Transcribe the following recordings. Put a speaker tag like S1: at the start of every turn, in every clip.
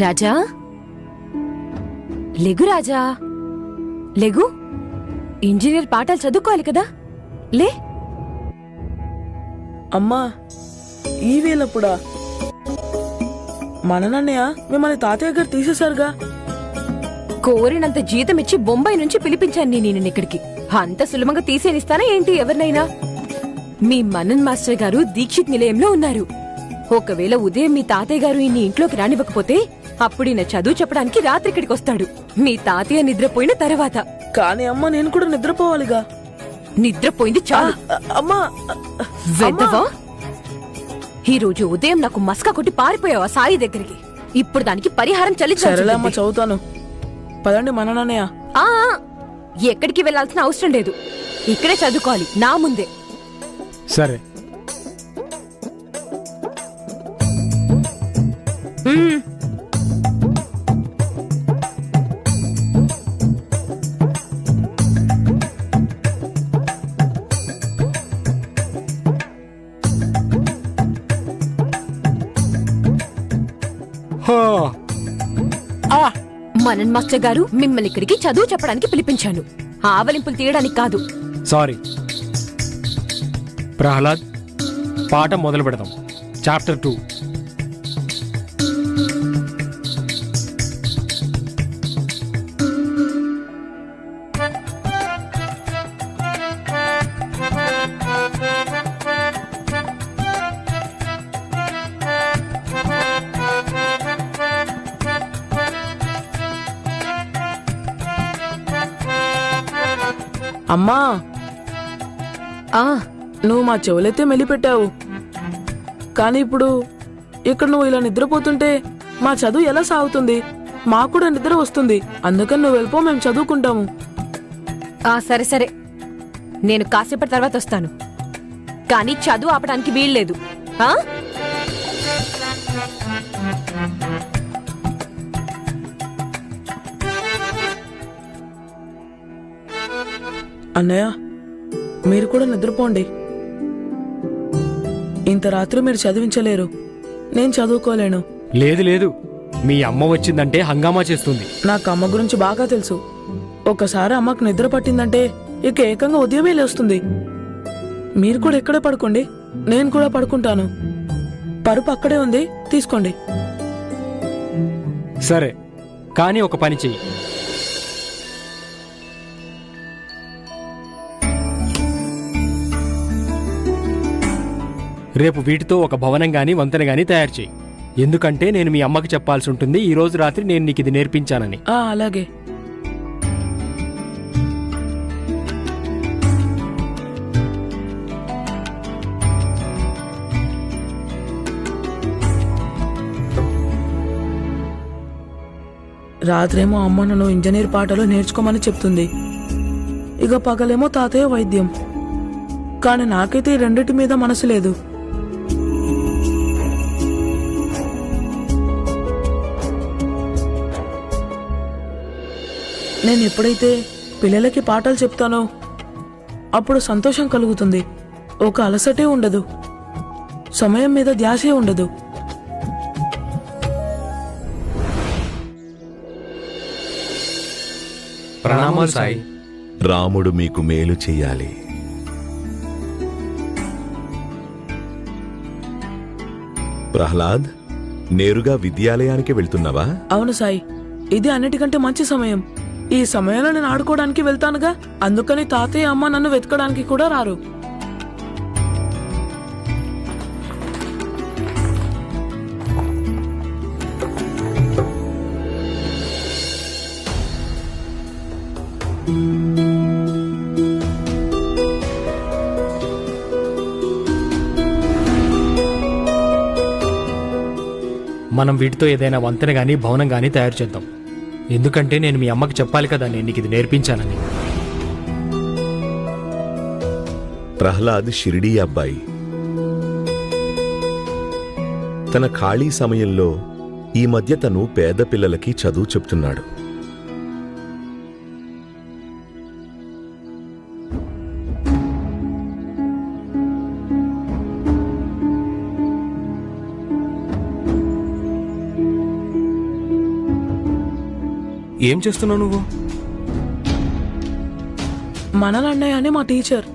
S1: రాజా లెగు, రాజా లెగు. Engineer పాఠాలు చదువుకోవాలి కదా, లే.
S2: అమ్మా, ఈ వేళప్పుడా? మన నాన్నయ్య మిమ్మల్ని తాతయ్య గారు తీసేశారుగా.
S1: కోరినంత జీతం ఇచ్చి బొంబాయి నుంచి పిలిపించాను నేను ఇక్కడికి. అంత సులభంగా తీసేనిస్తానా ఏంటి ఎవరినైనా? మీ మనన్ మాస్టర్ గారు దీక్షిత్ నిలయంలో ఉన్నారు. ఒకవేళ ఉదయం మీ తాతయ్య గారు ఈ ఇంట్లోకి రానివ్వకపోతే అప్పుడు ఈయన చదువు చెప్పడానికి రాత్రి ఇక్కడికి వస్తాడు, మీ తాతయ్య నిద్రపోయిన తర్వాత.
S2: కానీ అమ్మ, నేను కూడా నిద్రపోవాలిగా.
S1: నిద్రపోయింది చాలు.
S2: అమ్మా,
S1: వెదవా, ఈ రోజు ఉదయం నాకు మస్కా కొట్టి పారిపోయావా సాయి దగ్గరికి? ఇప్పుడు దానికి పరిహారం
S2: సరేలే అమ్మ, చదువుతాను. పదండి మన నాన్నయ్య.
S1: ఎక్కడికి వెళ్లాల్సిన అవసరం లేదు, ఇక్కడే చదువుకోవాలి నా ముందే.
S3: సరే.
S1: మనన్ మాస్టర్ గారు, మిమ్మల్ని ఇక్కడికి చదువు చెప్పడానికి పిలిపించాను, ఆవలింపులు తీయడానికి కాదు.
S3: సారీ ప్రహ్లాద్, పాఠం మొదలు పెడదాం. చాప్టర్ 2.
S2: అమ్మా, నువ్వు మా చెవులైతే మెలిపెట్టావు, కానీ ఇప్పుడు ఇక్కడ నువ్వు ఇలా నిద్రపోతుంటే మా చదువు ఎలా సాగుతుంది? మాకు కూడా నిద్ర వస్తుంది. అందుకని నువ్వు వెళ్ళిపో, మేము చదువుకుంటాము.
S1: సరే సరే, నేను కాసేపటి తర్వాత వస్తాను, కానీ చదువు ఆపడానికి వీల్లేదు.
S2: అన్నయ్య, మీరు కూడా నిద్రపోండి. ఇంత రాత్రి మీరు చదివించలేరు, నేను చదువుకోలేను.
S3: లేదు లేదు, మీ అమ్మ వచ్చిందంటే హంగామా చేస్తుంది.
S2: నాకు అమ్మ గురించి బాగా తెలుసు. ఒకసారి అమ్మకు నిద్ర పట్టిందంటే ఇక ఏకంగా ఉదయమే లేస్తుంది. మీరు కూడా ఇక్కడే పడుకోండి, నేను కూడా పడుకుంటాను. పరుపు అక్కడే ఉంది, తీసుకోండి.
S3: సరే, కానీ ఒక పని చెయ్యి. రేపు వీటితో ఒక భవనం గాని వంతెన గాని తయారు చేయి. ఎందుకంటే నేను మీ అమ్మకి చెప్పాల్సి ఉంటుంది ఈ రోజు రాత్రి నేను నీకు ఇది నేర్పించానని.
S2: అలాగే. రాత్రేమో అమ్మ నన్ను ఇంజనీర్ పాటలు నేర్చుకోమని చెప్తుంది, ఇక పగలేమో తాతయ్య వైద్యం. కానీ నాకైతే ఈ రెండిటి మీద మనసు లేదు. నేను ఎప్పుడైతే పిల్లలకి పాఠాలు చెప్తానో అప్పుడు సంతోషం కలుగుతుంది. ఒక అలసటే ఉండదు, సమయం మీద ధ్యాసే ఉండదు.
S3: ప్రణామాలు సాయి.
S4: రాముడు మీకు మేలు చెయ్యాలి. ప్రహ్లాద్, నేరుగా విద్యాలయానికి వెళ్తున్నావా?
S2: అవును సాయి, ఇది అన్నిటికంటే మంచి సమయం. ఈ సమయంలో నేను ఆడుకోవడానికి వెళ్తానుగా, అందుకని తాతయ్య అమ్మ నన్ను వెతకడానికి కూడా రారు.
S3: మనం వీటితో ఏదైనా వంతెన గాని భవనం గాని తయారు చేద్దాం. ఎందుకంటే నేను మీ అమ్మకి చెప్పాలి కదా నేను నీకు ఇది నేర్పించానని.
S4: ప్రహ్లాద్ షిరిడీ అబ్బాయి. తన ఖాళీ సమయంలో ఈ మధ్య తను పేద పిల్లలకి చదువు చెప్తున్నాడు.
S5: ఏం చేస్తున్నావు నువ్వు?
S2: మనల్ అన్నయ్య అని మా టీచర్.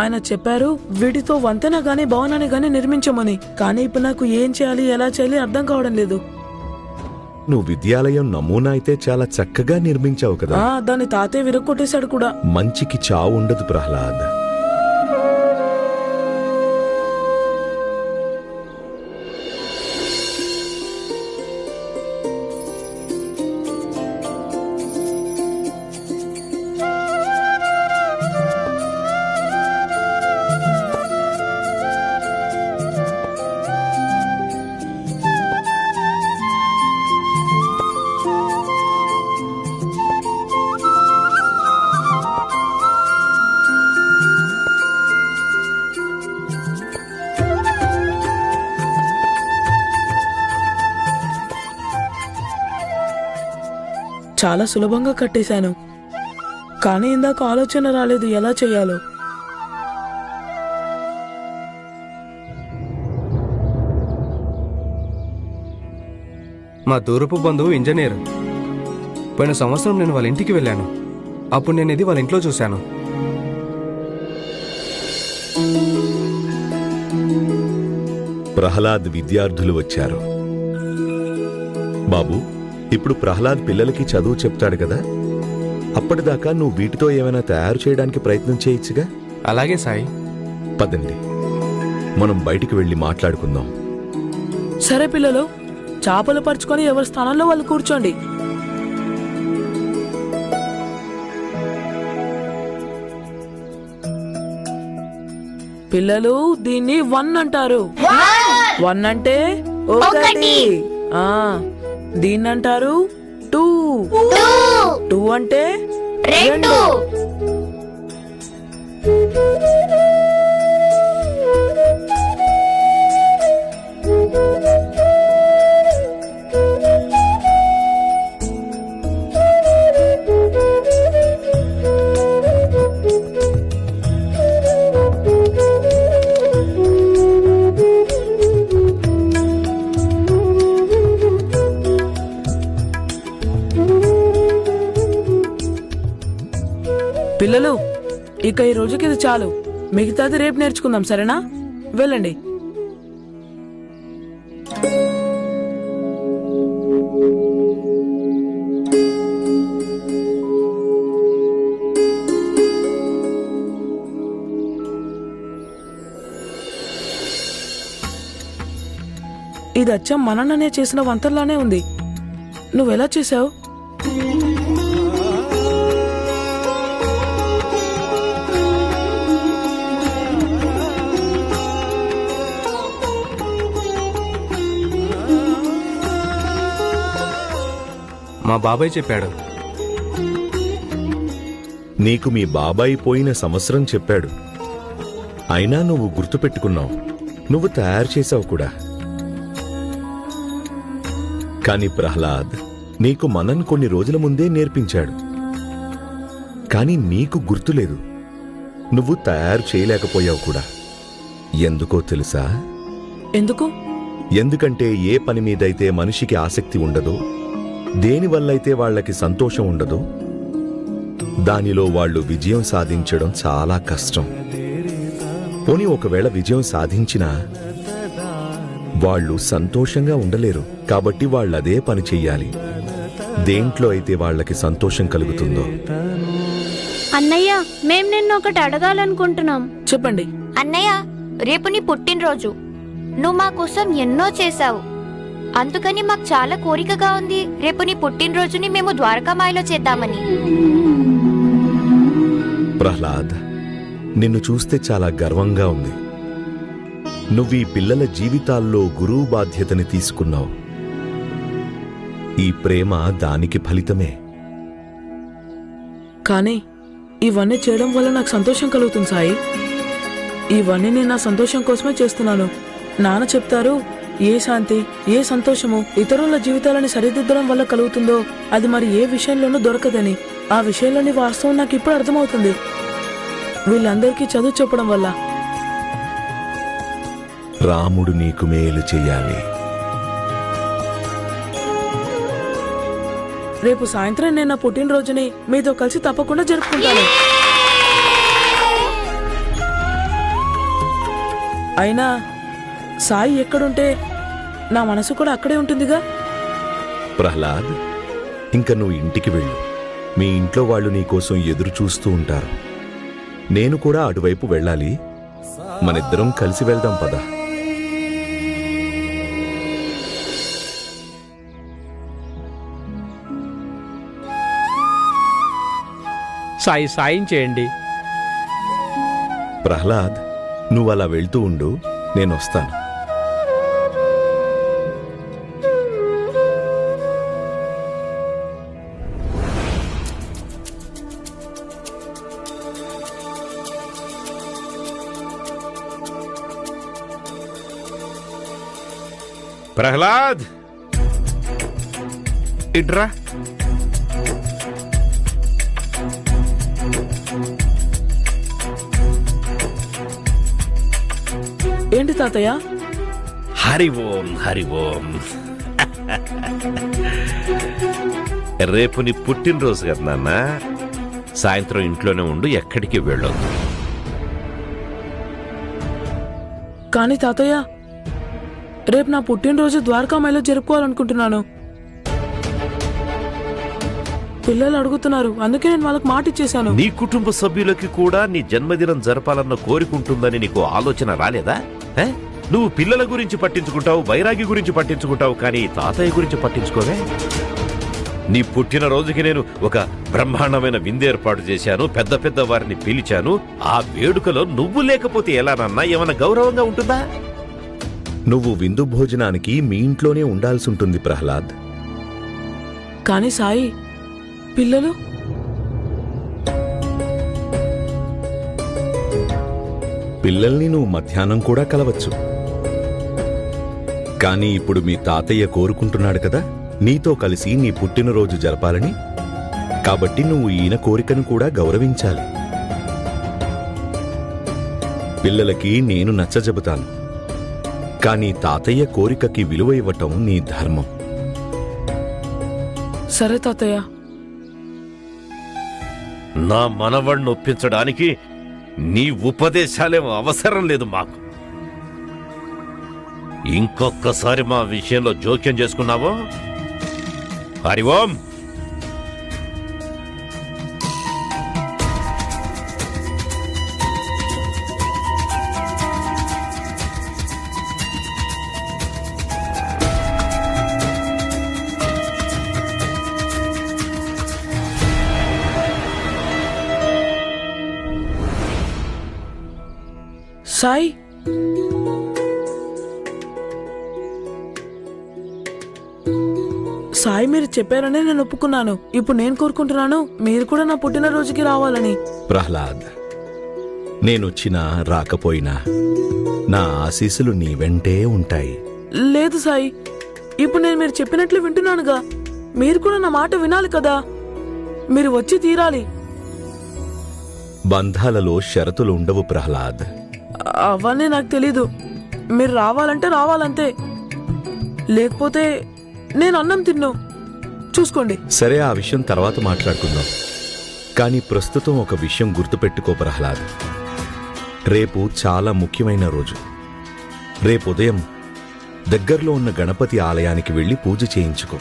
S2: ఆయన చెప్పారు వీటితో వంతెన గాని భవనాన్ని గాని నిర్మించమని. కానీ ఇప్పుడు నాకు ఏం చేయాలి, ఎలా చేయాలి అర్థం కావడం లేదు.
S4: నువ్వు విద్యాలయం నమూనా అయితే చాలా చక్కగా నిర్మించావు కదా.
S2: దాన్ని తాతయ్య విరగొట్టేశాడు కూడా.
S4: మంచికి చావు ఉండదు ప్రహ్లాద్.
S2: చాలా సులభంగా కట్టేశాను, కానీ ఇందాక ఆలోచన రాలేదు ఎలా చేయాలో.
S5: మా దూరపు బంధువు ఇంజనీర్. పోయిన సంవత్సరం నేను వాళ్ళ ఇంటికి వెళ్ళాను. అప్పుడు నేను ఇది వాళ్ళ ఇంట్లో చూశాను.
S4: ప్రహ్లాద్ విద్యార్థులు వచ్చారు. బాబు, ఇప్పుడు ప్రహ్లాద్ పిల్లలకి చదువు చెప్తాడు కదా, అప్పటిదాకా నువ్వు వీటితో ఏమైనా తయారు చేయడానికి ప్రయత్నం చేయొచ్చుగా.
S5: అలాగే సాయి.
S4: పదండి, మనం బయటికి వెళ్ళి మాట్లాడుకుందాం.
S2: సరే పిల్లలు, చాపలు పరుచుకొని ఎవరి స్థానంలో వాళ్ళు కూర్చోండి. పిల్లలు, దీన్ని 1 అంటారు. 1 అంటే 1. దీన్నంటారు 2. 2 అంటే 2. పిల్లలు, ఇక ఈ రోజుకి ఇది చాలు. మిగతాది రేపు నేర్చుకుందాం, సరేనా? వెళ్ళండి. ఇది అచ్చం మనన్ననే చేసిన వంతల్లానే ఉంది. నువ్వెలా చేసావు?
S5: మా బాబాయ్ చెప్పాడు.
S4: నీకు మీ బాబాయి పోయిన సంవత్సరం చెప్పాడు. అయినా నువ్వు గుర్తుపెట్టుకున్నావు, నువ్వు తయారు చేశావు కూడా. కాని ప్రహ్లాద్, నీకు మనన్ కొన్ని రోజుల ముందే నేర్పించాడు. కాని నీకు గుర్తులేదు, నువ్వు తయారు చేయలేకపోయావు కూడా. ఎందుకో తెలుసా?
S2: ఎందుకు?
S4: ఎందుకంటే ఏ పని మీదైతే మనిషికి ఆసక్తి ఉండదో, దేనివల్లైతే వాళ్లకి సంతోషం ఉండదో, దానిలో వాళ్ళు విజయం సాధించడం చాలా కష్టం. పోనీ ఒకవేళ విజయం సాధించినా వాళ్ళు సంతోషంగా ఉండలేరు. కాబట్టి వాళ్ళదే పని చెయ్యాలి, దేంట్లో అయితే వాళ్ళకి సంతోషం కలుగుతుందో.
S6: అన్నయ్య, మేం నిన్ను ఒకటి అడగాలనుకుంటున్నాం.
S2: చెప్పండి.
S6: అన్నయ్య, రేపు నీ పుట్టినరోజు. నువ్వు మా కోసం ఎన్నో చేశావు. అందుకని మాకు చాలా కోరికగా ఉంది, రేపు నీ పుట్టినరోజుని మేము ద్వారకామాయిలో చేద్దామని.
S4: ప్రహ్లాద్, నిన్ను చూస్తే చాలా గర్వంగా ఉంది. నువ్వీ పిల్లల జీవితాల్లో గురువు బాధ్యతని తీసుకున్నావు. ఈ ప్రేమ దానికి ఫలితమే.
S2: కానీ ఇవన్నీ చేయడం వల్ల నాకు సంతోషం కలుగుతుంది సాయి. ఇవన్నీ నేను నా సంతోషం కోసమే చేస్తున్నాను. నాన్న చెప్తారు, ఏ శాంతి, ఏ సంతోషము ఇతరుల జీవితాలని సరిదిద్దడం వల్ల కలుగుతుందో అది మరి ఏ విషయంలోనూ దొరకదని. ఆ విషయంలోని వాస్తవం నాకు ఇప్పుడు అర్థమవుతుంది, వీళ్ళందరికీ చదువు చెప్పడం వల్ల.
S4: రాముడు నీకు మేలు చెయ్యాలి.
S2: రేపు సాయంత్రం నేను నా పుట్టినరోజుని మీతో కలిసి తప్పకుండా జరుపుకుంటాను. అయినా సాయి ఎక్కడుంటే నా మనసు కూడా అక్కడే ఉంటుందిగా.
S4: ప్రహ్లాద్, ఇంక నువ్వు ఇంటికి వెళ్ళు. మీ ఇంట్లో వాళ్ళు నీకోసం ఎదురు చూస్తూ ఉంటారు. నేను కూడా అటువైపు వెళ్ళాలి. మనిద్దరం కలిసి వెళ్దాం పద.
S3: సాయం చేయండి.
S4: ప్రహ్లాద్, నువ్వు అలా వెళ్తూ ఉండు, నేను వస్తాను.
S7: ప్రహ్లాద్, ఇట్రా.
S2: ఏంటి తాతయ్య?
S7: హరి ఓం, హరి ఓం. రేపు నీ పుట్టినరోజు కదా నాన్న. సాయంత్రం ఇంట్లోనే ఉండు, ఎక్కడికి వెళ్ళొద్దు.
S2: కానీ తాతయ్య, రేపు నా పుట్టినరోజు ద్వారకామాయిలో జరుపుకోవాలనుకుంటున్నాను. పిల్లలు అడుగుతున్నారు, అందుకే నేను వాళ్ళకి మాట ఇచ్చేశాను.
S7: నీ కుటుంబ సభ్యులకి కూడా నీ జన్మదినం జరపాలన్న కోరికుంటుందని నీకు ఆలోచన రాలేదా? నువ్వు పిల్లల గురించి పట్టించుకుంటావు, వైరాగి గురించి పట్టించుకుంటావు, కానీ తాతయ్య గురించి పట్టించుకోవే. నీ పుట్టినరోజుకి నేను ఒక బ్రహ్మాండమైన విందేర్పాటు చేశాను, పెద్ద పెద్ద వారిని పిలిచాను. ఆ వేడుకలో నువ్వు లేకపోతే ఎలానన్నా ఏమైనా గౌరవంగా ఉంటుందా?
S4: నువ్వు విందు భోజనానికి మీ ఇంట్లోనే ఉండాల్సి ఉంటుంది ప్రహ్లాద్.
S2: కానీ సాయి, పిల్లలు?
S4: పిల్లల్ని నువ్వు మధ్యాహ్నం కూడా కలవచ్చు. కానీ ఇప్పుడు మీ తాతయ్య కోరుకుంటున్నాడు కదా నీతో కలిసి నీ పుట్టినరోజు జరపాలని. కాబట్టి నువ్వు ఈయన కోరికను కూడా గౌరవించాలి. పిల్లలకి నేను నచ్చజెబుతాను, కానీ తాతయ్య కోరికకి విలువ ఇవ్వటం నీ ధర్మం.
S2: సరే తాతయ్య.
S7: నా మనవణ్ణి ఒప్పించడానికి నీ ఉపదేశాలేం అవసరం లేదు మాకు. ఇంకొక్కసారి మా విషయంలో జోక్యం చేసుకున్నావో హరి ఓం.
S2: సాయి, సాయి మీరు చెప్పారనే నేను ఒప్పుకున్నాను. ఇప్పుడు నేను కోరుకుంటున్నాను మీరు కూడా నా పుట్టినరోజుకి రావాలని.
S4: ప్రహ్లాద్, నేనొచ్చినా రాకపోయినా నా ఆశీస్సులు నీ వెంటే ఉంటాయి.
S2: లేదు సాయి, ఇప్పుడు నేను మీరు చెప్పినట్లు వింటున్నానుగా. మీరు కూడా నా మాట వినాలి కదా. మీరు వచ్చి తీరాలి.
S4: బంధాలలో షరతులు ఉండవు ప్రహ్లాద్.
S2: అవన్నీ నాకు తెలీదు. మీరు రావాలంటే రావాలంతే, లేకపోతే నేను అన్నం తిన్ను. చూసుకోండి.
S4: సరే, ఆ విషయం తర్వాత మాట్లాడుకుందాం. కానీ ప్రస్తుతం ఒక విషయం గుర్తుపెట్టుకో ప్రహ్లాద్. రేపు చాలా ముఖ్యమైన రోజు. రేపు ఉదయం దగ్గరలో ఉన్న గణపతి ఆలయానికి వెళ్లి పూజ చేయించుకో.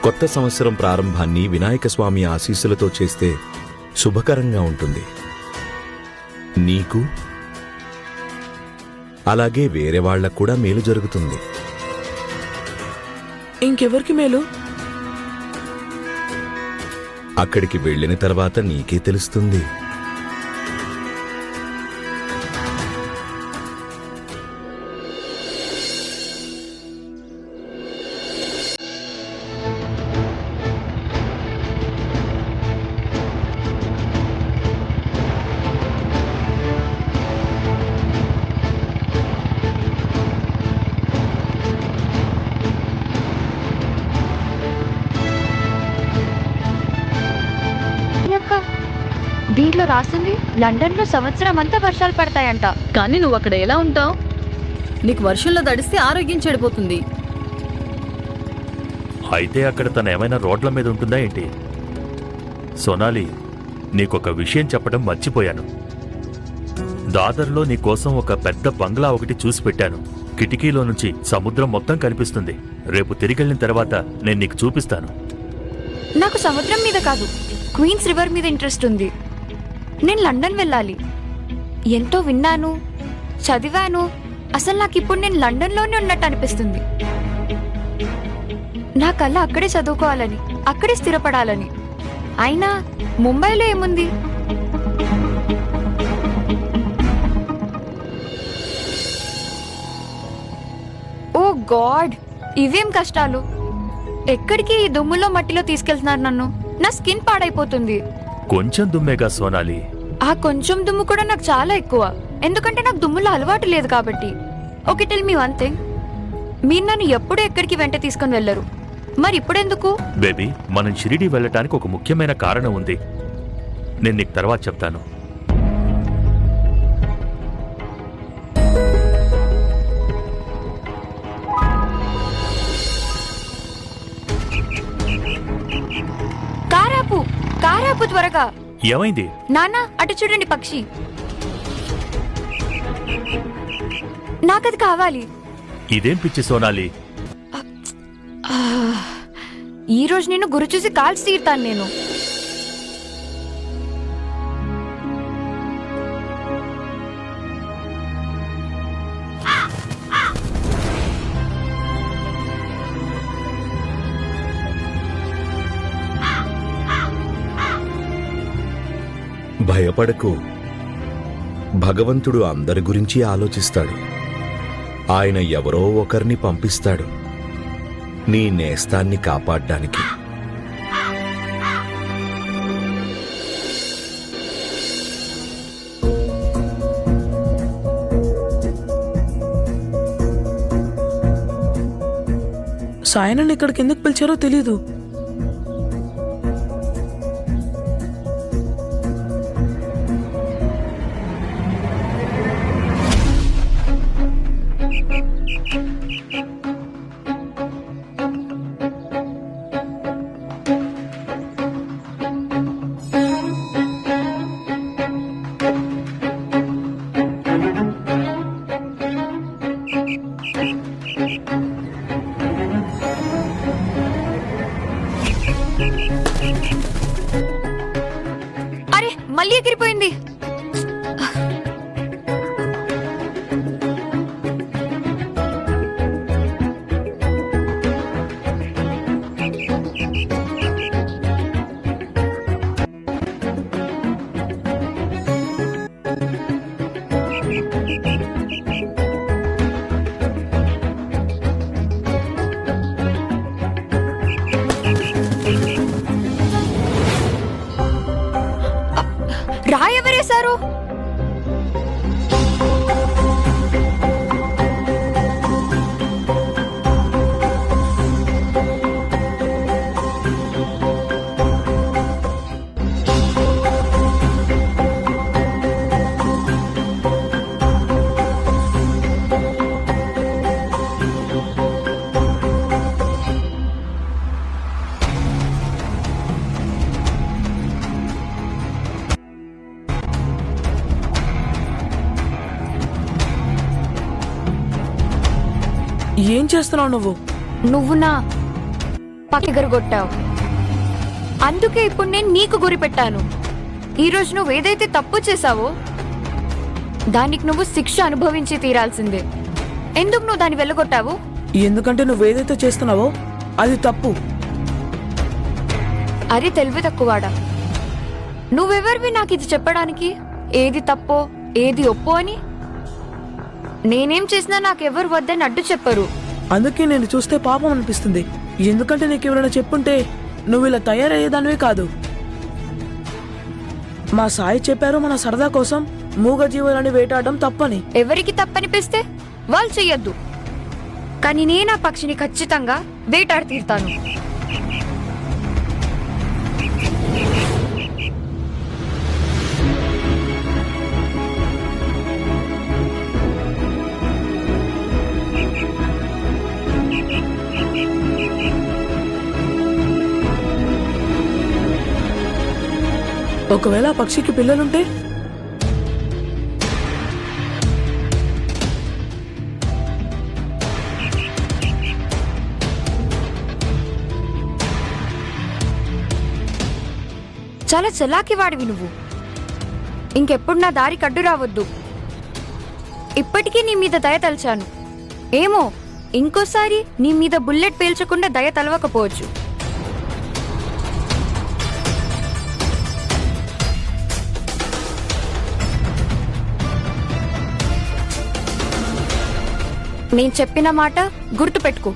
S4: కొత్త సంవత్సరం ప్రారంభాన్ని వినాయక స్వామి ఆశీస్సులతో చేస్తే శుభకరంగా ఉంటుంది. నీకు అలాగే వేరే వాళ్లకు కూడా మేలు జరుగుతుంది.
S2: ఇంకెవరికి మేలు?
S4: అక్కడికి వెళ్ళిన తర్వాత నీకే తెలుస్తుంది.
S6: దీంట్లో రాసింది లండన్ లో సంవత్సరం అంతా వర్షాలు పడతాయంట.
S8: కానీ నువ్వు అక్కడ ఎలా ఉంటావు? నీకు వర్షంలో తడిస్తే ఆరోగ్యం చెడిపోతుంది.
S9: అయితే అక్కడ తను ఏమైనా రోడ్ల మీద ఉంటుందా ఏంటి? సోనాలి, నీకొక విషయం చెప్పడం మర్చిపోయాను. దాదర్లో నీకోసం ఒక పెద్ద బంగ్లా ఒకటి చూసి పెట్టాను. కిటికీలో నుంచి సముద్రం మొత్తం కనిపిస్తుంది. రేపు తిరిగెళ్ళిన తర్వాత నేను నీకు చూపిస్తాను.
S6: నాకు సముద్రం మీద కాదు, క్వీన్స్ రివర్ మీద ఇంట్రెస్ట్ ఉంది. నేను లండన్ వెళ్ళాలి. ఎంతో విన్నాను, చదివాను. అసలు నాకు ఇప్పుడు నేను లండన్లోనే ఉన్నట్టు అనిపిస్తుంది. నా కళ్ళ అక్కడే చదువుకోవాలని, అక్కడే స్థిరపడాలని. అయినా ముంబైలో ఏముంది? ఓ గాడ్, ఇవేం కష్టాలు! ఎక్కడికి ఈ దుమ్ములో మట్టిలో తీసుకెళ్తున్నారు నన్ను? నా స్కిన్ పాడైపోతుంది.
S9: కొంచెం దుమ్మేగా సోనాలి.
S6: ఆ కొంచెం దుమ్ము కూడా నాకు చాలా ఎక్కువ, ఎందుకంటే నాకు దుమ్ములో అలవాటు లేదు కాబట్టి. Okay, tell me one thing. మీరు నన్ను ఎప్పుడు ఎక్కడికి వెంట తీసుకొని వెళ్ళరు, మరి ఇప్పుడెందుకు?
S9: బేబీ, మనం షిరిడీ వెళ్ళటానికి ఒక ముఖ్యమైన కారణం ఉంది. నేను నీకు తర్వాత చెప్తాను.
S6: కారాపు, కారాపు త్వరగా.
S9: ఏమైంది?
S6: నానా, అటు చూడండి, పక్షి. నాకది కావాలి.
S9: ఇదేం పిచ్చి సోనాలి?
S6: ఈ రోజు నేను గురి చూసి కాల్చి తీరుతాను నేను.
S4: భయపడకు. భగవంతుడు అందరి గురించి ఆలోచిస్తాడు. ఆయన ఎవరో ఒకరిని పంపిస్తాడు నీ నేస్తాన్ని కాపాడ్డానికి.
S2: సాయనని ఇక్కడికి ఎందుకు పిలిచారో తెలీదు.
S6: అరే, మళ్ళీ ఎగిరిపోయింది. రాయెవరేశారు?
S2: ఏం చేస్తున్నావు నువ్వు?
S6: నువ్వు నా పక్కగొట్టావు, అందుకే ఇప్పుడు నేను నీకు గురి పెట్టాను. ఈరోజు నువ్వు ఏదైతే తప్పు చేశావో దానికి నువ్వు శిక్ష అనుభవించి తీరాల్సిందే. ఎందుకు నువ్వు దాన్ని వెళ్ళగొట్టావు?
S2: ఎందుకంటే నువ్వేదైతే చేస్తున్నావో అది తప్పు.
S6: అరే తెలివి తక్కువాడా, నువ్వెవరివి నాకు ఇది చెప్పడానికి? ఏది తప్పో ఏది ఒప్పో అని? నేనేం చేసినా నాకెవరు వద్దని అడ్డు చెప్పరు.
S2: అందుకే నేను చూస్తే పాపం అనిపిస్తుంది. ఎందుకంటే నీకు ఎవరైనా చెప్పుంటే నువ్వు ఇలా తయారయ్యేదానివే కాదు. మా సాయి చెప్పారు మన సరదా కోసం మూగ జీవులని వేటాడడం తప్పని.
S6: ఎవరికి తప్పనిపిస్తే వాళ్ళు చెయ్యొద్దు, కానీ నేను ఆ పక్షిని ఖచ్చితంగా వేటాడి తీరుతాను.
S2: ఒకవేళ ఆ పక్షికి పిల్లలుంటే?
S6: చాలా చలాకి వాడివి నువ్వు. ఇంకెప్పుడు నా దారి కడ్డు రావద్దు. ఇప్పటికీ నీ మీద దయ తలచాను. ఏమో ఇంకోసారి నీ మీద బుల్లెట్ పేల్చకుండా దయ తలవకపోవచ్చు. నేను చెప్పిన మాట గుర్తుపెట్టుకో.